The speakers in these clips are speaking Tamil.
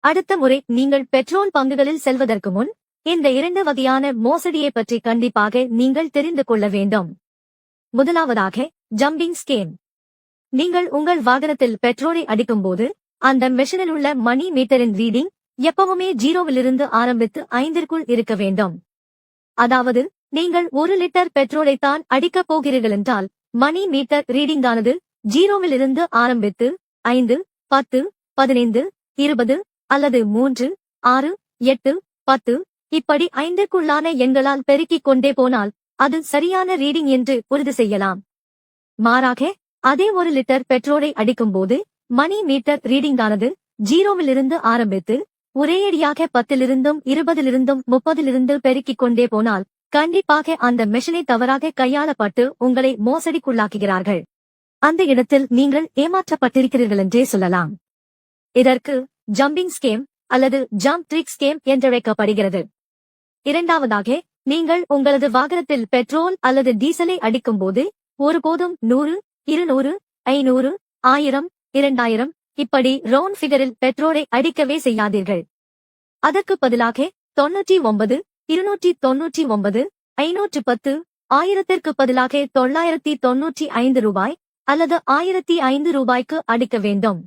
அடுத்த முறை நீங்கள் பெட்ரோல் பங்குகளில் செல்வதற்கு முன் இந்த 2 வகையான மோசடியை பற்றி கண்டிப்பாக நீங்கள் தெரிந்து கொள்ள வேண்டும். முதலாவதாக ஜம்பிங் ஸ்கேம். நீங்கள் உங்கள் வாகனத்தில் பெட்ரோலை அடிக்கும்போது அந்த மெஷினில் உள்ள மணி மீட்டரின் ரீடிங் எப்பவுமே 0விலிருந்து ஆரம்பித்து 5ற்குள் இருக்க வேண்டும். அதாவது நீங்கள் 1 லிட்டர் பெட்ரோலை தான் அடிக்கப் போகிறீர்கள் என்றால் மணி மீட்டர் ரீடிங்கானது 0விலிருந்து ஆரம்பித்து 5, 10, 15, 20 அல்லது 3, 6, 8, 10 இப்படி 5ற்குள்ளான எண்களால் பெருக்கிக் கொண்டே போனால் அது சரியான ரீடிங் என்று உறுதி செய்யலாம். மாறாக அதே 1 லிட்டர் பெட்ரோலை அடிக்கும்போது மணி மீட்டர் ரீடிங்கானது 0விலிருந்து ஆரம்பித்து ஒரேயடியாக 10லிருந்தும் 20லிருந்தும் 30லிருந்து பெருக்கிக் கொண்டே போனால் கண்டிப்பாக அந்த மெஷினை தவறாக கையாளப்பட்டு உங்களை மோசடிக்குள்ளாக்குகிறார்கள். அந்த இடத்தில் நீங்கள் ஏமாற்றப்பட்டிருக்கிறீர்கள் என்றே சொல்லலாம். இதற்கு ஜம்பிங் ஸ்கேம் அல்லது ஜம்ப் ட்ரிக் ஸ்கேம் என்றழைக்கப்படுகிறது. இரண்டாவதாக, நீங்கள் உங்களது வாகனத்தில் பெட்ரோல் அல்லது டீசலை அடிக்கும்போது ஒருபோதும் 100, 200, 500, 1000, 2000 இப்படி ரவுண்ட் ஃபிகரில் பெட்ரோலை அடிக்கவே செய்யாதீர்கள். அதற்கு பதிலாக 99, 299, 510, 1000ற்கு பதிலாக 995 ரூபாய் அல்லது 1005 ரூபாய்க்கு அடிக்க வேண்டும்.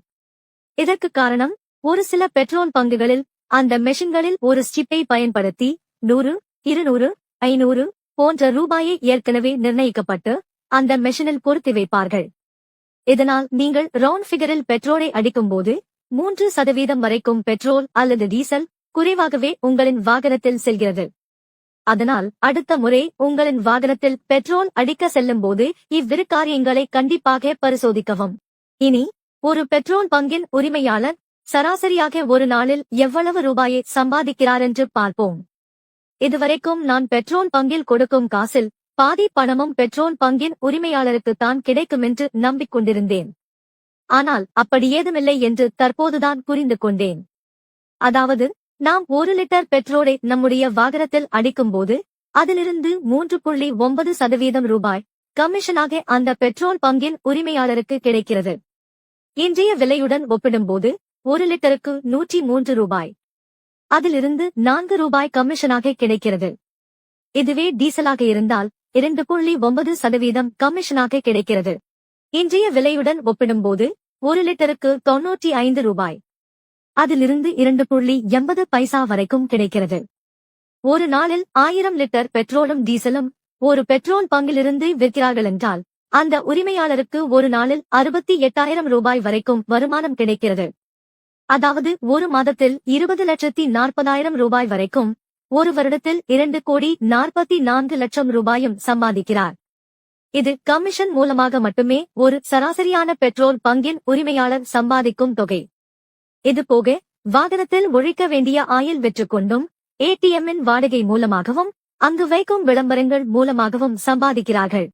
இதற்கு காரணம், ஒரு சில பெட்ரோல் பங்குகளில் அந்த மெஷின்களில் ஒரு ஸ்டிப்பை பயன்படுத்தி 100, 200, 500 போன்ற ரூபாயை ஏற்கனவே நிர்ணயிக்கப்பட்டு அந்த மெஷினில் பொருத்தி வைப்பார்கள். இதனால் நீங்கள் ரவுண்ட் ஃபிகரில் பெட்ரோலை அடிக்கும்போது 3% வரைக்கும் பெட்ரோல் அல்லது டீசல் குறைவாகவே உங்களின் வாகனத்தில் செல்கிறது. அதனால் அடுத்த முறை உங்களின் வாகனத்தில் பெட்ரோல் அடிக்க செல்லும்போது இவ்விரு காரியங்களை கண்டிப்பாக பரிசோதிக்கவும். இனி ஒரு பெட்ரோல் பங்கின் உரிமையாளர் சராசரியாக ஒரு நாளில் எவ்வளவு ரூபாயை சம்பாதிக்கிறார் என்று பார்ப்போம். இதுவரைக்கும் நான் பெட்ரோல் பங்கில் கொடுக்கும் காசில் பாதி பணமும் பெட்ரோல் பங்கின் உரிமையாளருக்குத்தான் கிடைக்குமென்று நம்பிக்கொண்டிருந்தேன். ஆனால் அப்படி ஏதுமில்லை என்று தற்போதுதான் புரிந்து கொண்டேன். அதாவது நாம் 1 லிட்டர் பெட்ரோலை நம்முடைய வாகனத்தில் அடிக்கும்போது அதிலிருந்து 3.9% ரூபாய் கமிஷனாக அந்த பெட்ரோல் பங்கின் உரிமையாளருக்கு கிடைக்கிறது. இன்றைய விலையுடன் ஒப்பிடும்போது 1 லிட்டருக்கு 103 ரூபாய். அதிலிருந்து 4 ரூபாய் கமிஷனாக கிடைக்கிறது. இதுவே டீசலாக இருந்தால் 2.9% கமிஷனாக கிடைக்கிறது. இன்றைய விலையுடன் ஒப்பிடும்போது 1 லிட்டருக்கு 95 ரூபாய். அதிலிருந்து 2.80 பைசா வரைக்கும் கிடைக்கிறது. ஒரு நாளில் 1000 லிட்டர் பெட்ரோலும் டீசலும் ஒரு பெட்ரோல் பங்கிலிருந்து விற்கிறார்கள் என்றால் அந்த உரிமையாளருக்கு ஒரு நாளில் 68,000 ரூபாய் வரைக்கும் வருமானம் கிடைக்கிறது. அதாவது ஒரு மாதத்தில் 20,40,000 ரூபாய் வரைக்கும், ஒரு வருடத்தில் 2,44,00,000 ரூபாயும் சம்பாதிக்கிறார். இது கமிஷன் மூலமாக மட்டுமே ஒரு சராசரியான பெட்ரோல் பங்கின் உரிமையாளர் சம்பாதிக்கும் தொகை. இதுபோக வாகனத்தில் ஒழிக்க வேண்டிய ஆயில் விற்றுக்கொண்டும் ATMின் வாடகை மூலமாகவும் அங்கு வைக்கும் விளம்பரங்கள் மூலமாகவும் சம்பாதிக்கிறார்கள்.